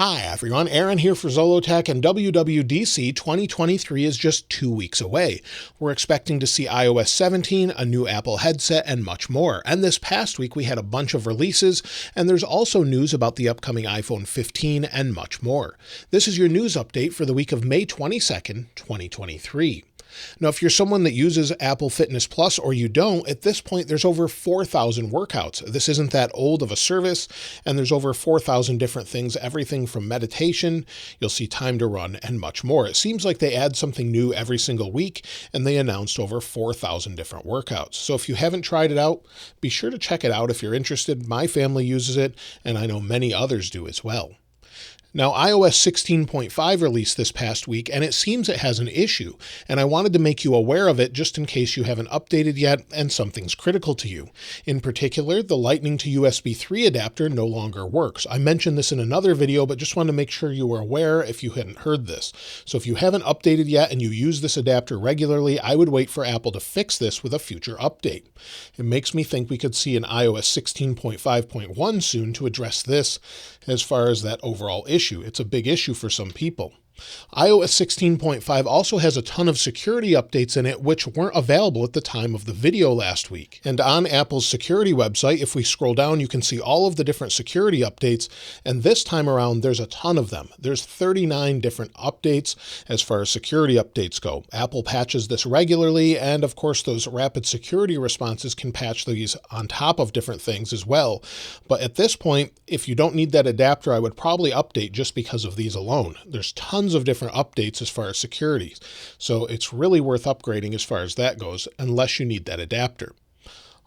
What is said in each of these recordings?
Hi everyone, Aaron here for Zolotech, and WWDC 2023 is just 2 weeks away. We're expecting to see iOS 17, a new Apple headset, and much more. And this past week we had a bunch of releases, and there's also news about the upcoming iPhone 15 and much more. This is your news update for the week of May 22nd, 2023. Now, if you're someone that uses Apple Fitness Plus or you don't, at this point there's over 4,000 workouts. This isn't that old of a service, and there's over 4,000 different things, everything from meditation, you'll see time to run, and much more. It seems like they add something new every single week, and they announced over 4,000 different workouts. So if you haven't tried it out, be sure to check it out if you're interested. My family uses it, and I know many others do as well. Now, iOS 16.5 released this past week, and it seems it has an issue, and I wanted to make you aware of it just in case you haven't updated yet and something's critical to you. In particular, the Lightning to USB 3 adapter no longer works. I mentioned this in another video, but just wanted to make sure you were aware if you hadn't heard this. So if you haven't updated yet and you use this adapter regularly, I would wait for Apple to fix this with a future update. It makes me think we could see an iOS 16.5.1 soon to address this as far as that overall issue. It's a big issue for some people. iOS 16.5 also has a ton of security updates in it which weren't available at the time of the video last week. And on Apple's security website, if we scroll down, you can see all of the different security updates, and this time around there's a ton of them. There's 39 different updates as far as security updates go. Apple patches this regularly, and of course those rapid security responses can patch these on top of different things as well. But at this point, if you don't need that adapter, I would probably update just because of these alone. There's tons of different updates as far as security, so it's really worth upgrading as far as that goes, unless you need that adapter.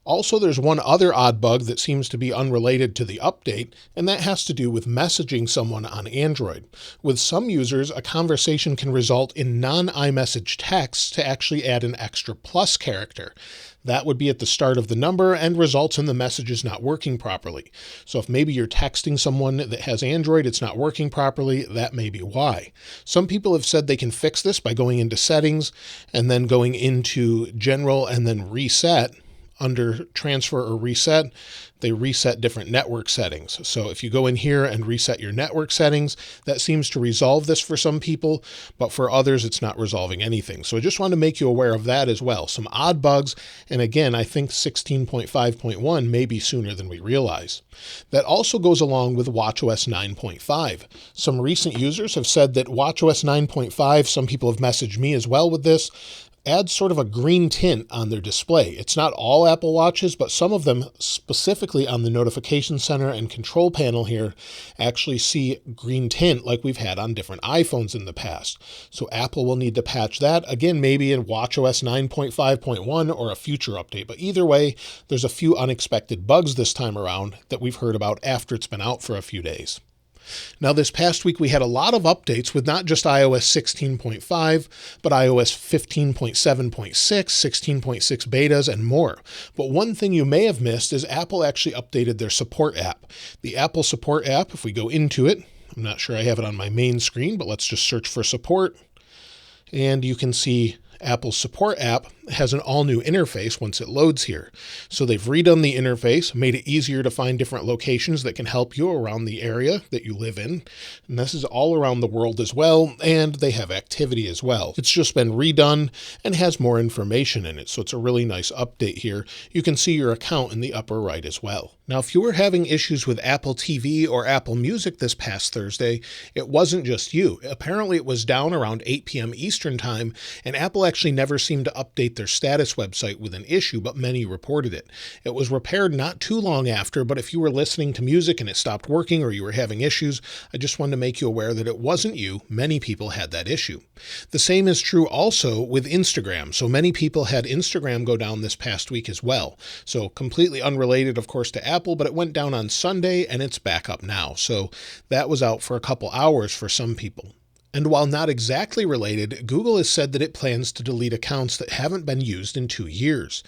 Also, there's one other odd bug that seems to be unrelated to the update, and that has to do with messaging someone on Android. With some users, a conversation can result in non-iMessage text to actually add an extra plus character. That would be at the start of the number and results in the messages not working properly. So if maybe you're texting someone that has Android, it's not working properly, that may be why. Some people have said they can fix this by going into settings and then going into general and then reset. Under transfer or reset, they reset different network settings. So if you go in here and reset your network settings, that seems to resolve this for some people, but for others, it's not resolving anything. So I just want to make you aware of that as well. Some odd bugs. And again, I think 16.5.1 may be sooner than we realize. That also goes along with watchOS 9.5. Some recent users have said that watchOS 9.5, some people have messaged me as well with this, adds sort of a green tint on their display. It's not all Apple Watches, but some of them, specifically on the notification center and control panel here, actually see green tint like we've had on different iPhones in the past. So Apple will need to patch that, again, maybe in watchOS 9.5.1 or a future update. But either way, there's a few unexpected bugs this time around that we've heard about after it's been out for a few days. Now, this past week, we had a lot of updates with not just iOS 16.5, but iOS 15.7.6, 16.6 betas, and more. But one thing you may have missed is Apple actually updated their support app. The Apple support app, if we go into it, I'm not sure I have it on my main screen, but let's just search for support. And you can see Apple's support app has an all-new interface once it loads here. So they've redone the interface, made it easier to find different locations that can help you around the area that you live in. And this is all around the world as well, and they have activity as well. It's just been redone and has more information in it, so it's a really nice update here. You can see your account in the upper right as well. Now, if you were having issues with Apple TV or Apple Music this past Thursday, it wasn't just you. Apparently, it was down around 8 p.m. Eastern Time, and Apple actually never seemed to update their status website with an issue, but many reported it. It was repaired not too long after, but if you were listening to music and it stopped working or you were having issues, I just wanted to make you aware that it wasn't you. Many people had that issue. The same is true also with Instagram. So many people had Instagram go down this past week as well. So completely unrelated, of course, to Apple, but it went down on Sunday and it's back up now. So that was out for a couple hours for some people. And while not exactly related, Google has said that it plans to delete accounts that haven't been used in 2 years.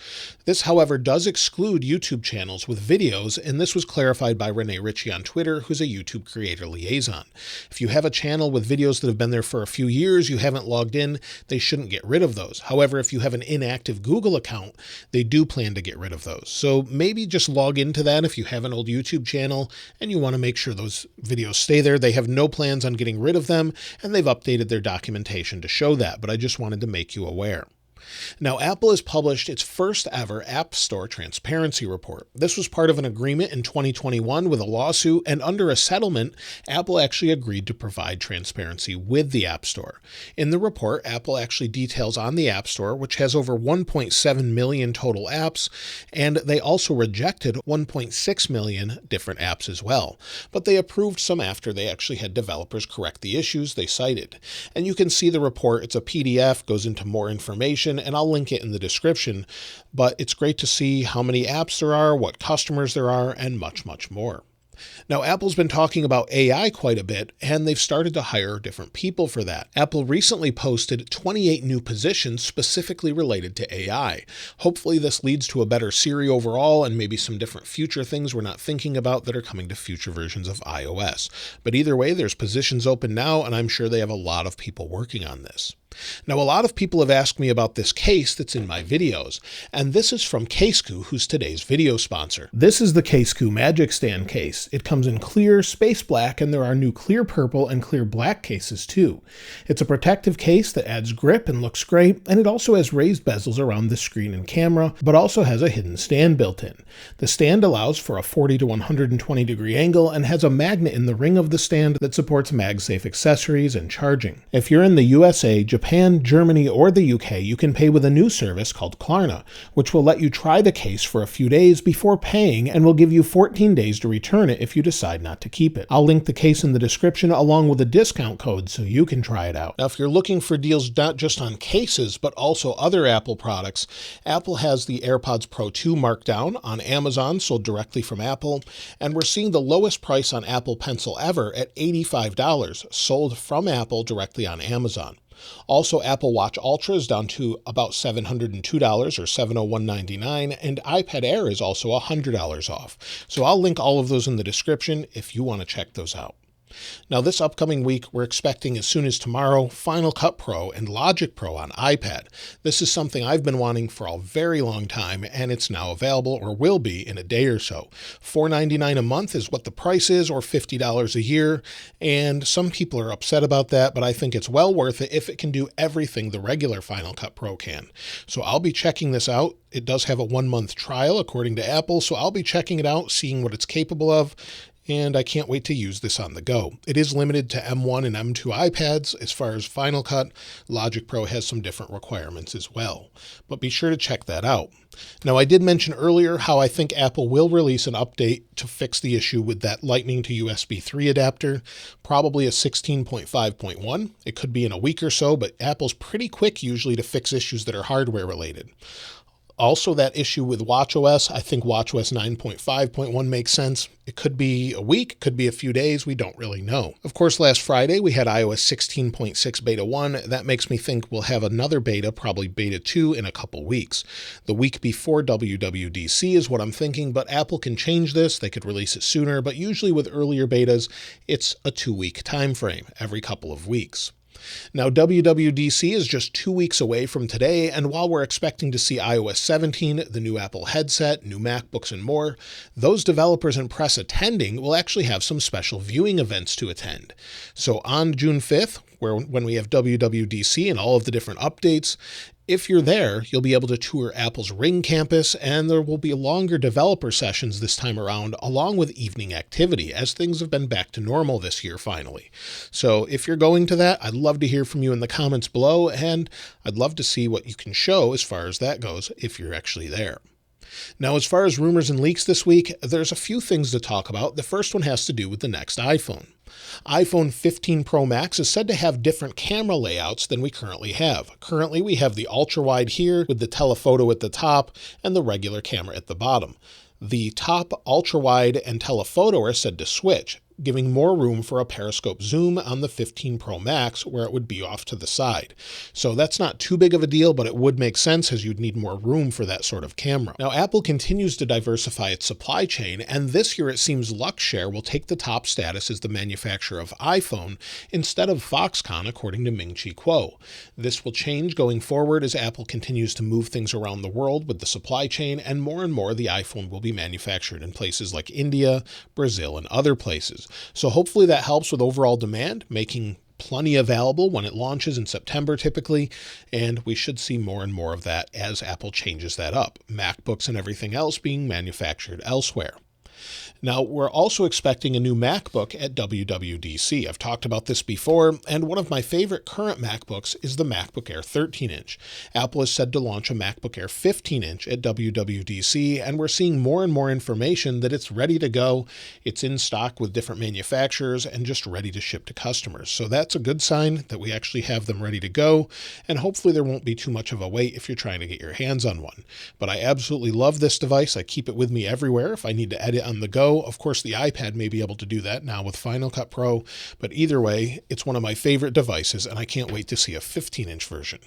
This, however, does exclude YouTube channels with videos, and this was clarified by Renee Ritchie on Twitter, who's a YouTube creator liaison. If you have a channel with videos that have been there for a few years, you haven't logged in, they shouldn't get rid of those. However, if you have an inactive Google account, they do plan to get rid of those. So maybe just log into that if you have an old YouTube channel and you want to make sure those videos stay there. They have no plans on getting rid of them, and they've updated their documentation to show that, but I just wanted to make you aware. Now, Apple has published its first ever App Store Transparency Report. This was part of an agreement in 2021 with a lawsuit, and under a settlement, Apple actually agreed to provide transparency with the App Store. In the report, Apple actually details on the App Store, which has over 1.7 million total apps, and they also rejected 1.6 million different apps as well. But they approved some after they actually had developers correct the issues they cited. And you can see the report. It's a PDF, goes into more information, and I'll link it in the description, but it's great to see how many apps there are, what customers there are, and much, much more. Now, Apple's been talking about AI quite a bit, and they've started to hire different people for that. Apple recently posted 28 new positions specifically related to AI. Hopefully this leads to a better Siri overall and maybe some different future things we're not thinking about that are coming to future versions of iOS. But either way, there's positions open now, and I'm sure they have a lot of people working on this. Now, a lot of people have asked me about this case that's in my videos, and this is from Casecoo, who's today's video sponsor. This is the Casecoo Magic Stand case. It comes in clear, space black, and there are new clear purple and clear black cases too. It's a protective case that adds grip and looks great, and it also has raised bezels around the screen and camera, but also has a hidden stand built in. The stand allows for a 40 to 120 degree angle and has a magnet in the ring of the stand that supports MagSafe accessories and charging. If you're in the USA, Japan, Germany, or the UK, you can pay with a new service called Klarna, which will let you try the case for a few days before paying and will give you 14 days to return it if you decide not to keep it. I'll link the case in the description along with a discount code so you can try it out. Now, if you're looking for deals not just on cases, but also other Apple products, Apple has the AirPods Pro 2 marked down on Amazon, sold directly from Apple, and we're seeing the lowest price on Apple Pencil ever at $85, sold from Apple directly on Amazon. Also, Apple Watch Ultra is down to about $702 or $701.99, and iPad Air is also $100 off. So I'll link all of those in the description if you want to check those out. Now, this upcoming week, we're expecting as soon as tomorrow, Final Cut Pro and Logic Pro on iPad. This is something I've been wanting for a very long time, and it's now available, or will be, in a day or so. $4.99 a month is what the price is, or $50 a year, and some people are upset about that, but I think it's well worth it if it can do everything the regular Final Cut Pro can. So I'll be checking this out. It does have a 1-month trial, according to Apple, so I'll be checking it out, seeing what it's capable of, and I can't wait to use this on the go. It is limited to M1 and M2 iPads. As far as Final Cut, Logic Pro has some different requirements as well, but be sure to check that out. Now, I did mention earlier how I think Apple will release an update to fix the issue with that Lightning to USB 3 adapter, probably a 16.5.1. It could be in a week or so, but Apple's pretty quick usually to fix issues that are hardware related. Also, that issue with watchOS, I think watchOS 9.5.1 makes sense. It could be a week, could be a few days, we don't really know. Of course, last Friday we had iOS 16.6 Beta 1. That makes me think we'll have another beta, probably Beta 2, in a couple weeks. The week before WWDC is what I'm thinking, but Apple can change this. They could release it sooner, but usually with earlier betas, it's a 2-week time frame, every couple of weeks. Now, WWDC is just 2 weeks away from today, and while we're expecting to see iOS 17, the new Apple headset, new MacBooks, and more, those developers and press attending will actually have some special viewing events to attend. So on June 5th, when we have WWDC and all of the different updates, if you're there, you'll be able to tour Apple's Ring campus, and there will be longer developer sessions this time around, along with evening activity, as things have been back to normal this year finally. So if you're going to that, I'd love to hear from you in the comments below, and I'd love to see what you can show as far as that goes if you're actually there. Now, as far as rumors and leaks this week, there's a few things to talk about. The first one has to do with the next iPhone. iPhone 15 Pro Max is said to have different camera layouts than we currently have. Currently, we have the ultra-wide here with the telephoto at the top and the regular camera at the bottom. The top ultra-wide and telephoto are said to switch. giving more room for a periscope zoom on the 15 Pro Max where it would be off to the side. So that's not too big of a deal, but it would make sense as you'd need more room for that sort of camera. Now, Apple continues to diversify its supply chain, and this year it seems Luxshare will take the top status as the manufacturer of iPhone instead of Foxconn, according to Ming-Chi Kuo. This will change going forward as Apple continues to move things around the world with the supply chain, and more the iPhone will be manufactured in places like India, Brazil, and other places. So hopefully that helps with overall demand, making plenty available when it launches in September typically, and we should see more and more of that as Apple changes that up, MacBooks and everything else being manufactured elsewhere. Now, we're also expecting a new MacBook at WWDC. I've talked about this before, and one of my favorite current MacBooks is the MacBook Air 13-inch. Apple is said to launch a MacBook Air 15-inch at WWDC, and we're seeing more and more information that it's ready to go. It's in stock with different manufacturers and just ready to ship to customers. So that's a good sign that we actually have them ready to go, and hopefully there won't be too much of a wait if you're trying to get your hands on one. But I absolutely love this device. I keep it with me everywhere if I need to edit on the go. Of course, the iPad may be able to do that now with Final Cut Pro, but either way, it's one of my favorite devices, and I can't wait to see a 15-inch version.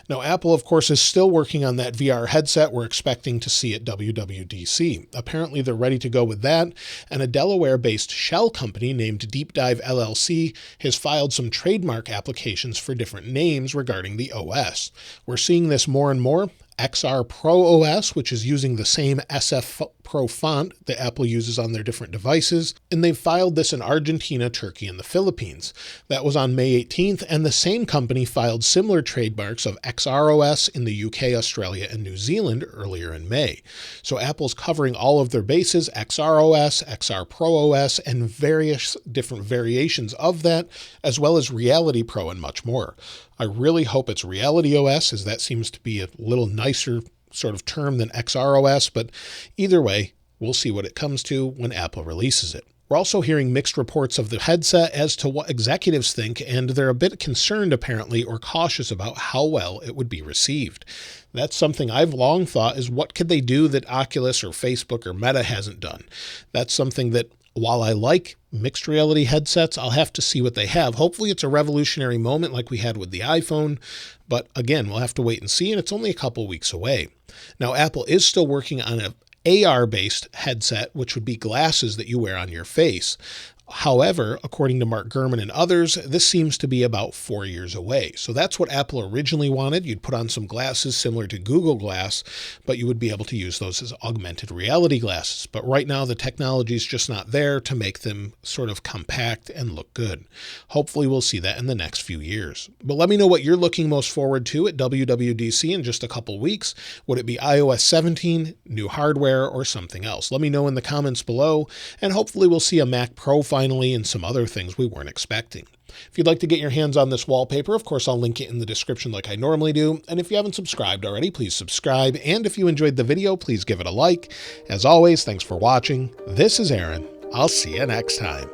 Now, Apple, of course, is still working on that VR headset we're expecting to see at WWDC. Apparently, they're ready to go with that, and a Delaware-based shell company named Deep Dive LLC has filed some trademark applications for different names regarding the OS. We're seeing this more and more. XR Pro OS, which is using the same SF Pro font that Apple uses on their different devices, and they've filed this in Argentina, Turkey, and the Philippines. That was on May 18th, and the same company filed similar trademarks of xROS in the UK, Australia, and New Zealand earlier in May. So Apple's covering all of their bases, xROS, XR Pro OS, and various different variations of that, as well as Reality Pro and much more. I really hope it's Reality OS, as that seems to be a little nicer sort of term than xROS, but either way, we'll see what it comes to when Apple releases it. We're also hearing mixed reports of the headset as to what executives think, and they're a bit concerned apparently or cautious about how well it would be received. That's something I've long thought is what could they do that Oculus or Facebook or Meta hasn't done? That's something that while I like mixed reality headsets, I'll have to see what they have. Hopefully it's a revolutionary moment like we had with the iPhone, but again, we'll have to wait and see, and it's only a couple weeks away. Now, Apple is still working on an AR-based headset, which would be glasses that you wear on your face. However, according to Mark Gurman and others, this seems to be about 4 years away. So that's what Apple originally wanted. You'd put on some glasses similar to Google Glass, but you would be able to use those as augmented reality glasses. But right now, the technology is just not there to make them sort of compact and look good. Hopefully, we'll see that in the next few years. But let me know what you're looking most forward to at WWDC in just a couple weeks. Would it be iOS 17, new hardware, or something else? Let me know in the comments below, and hopefully we'll see a Mac Pro finally, and some other things we weren't expecting. If you'd like to get your hands on this wallpaper, of course, I'll link it in the description like I normally do. And if you haven't subscribed already, please subscribe. And if you enjoyed the video, please give it a like. As always, thanks for watching. This is Aaron. I'll see you next time.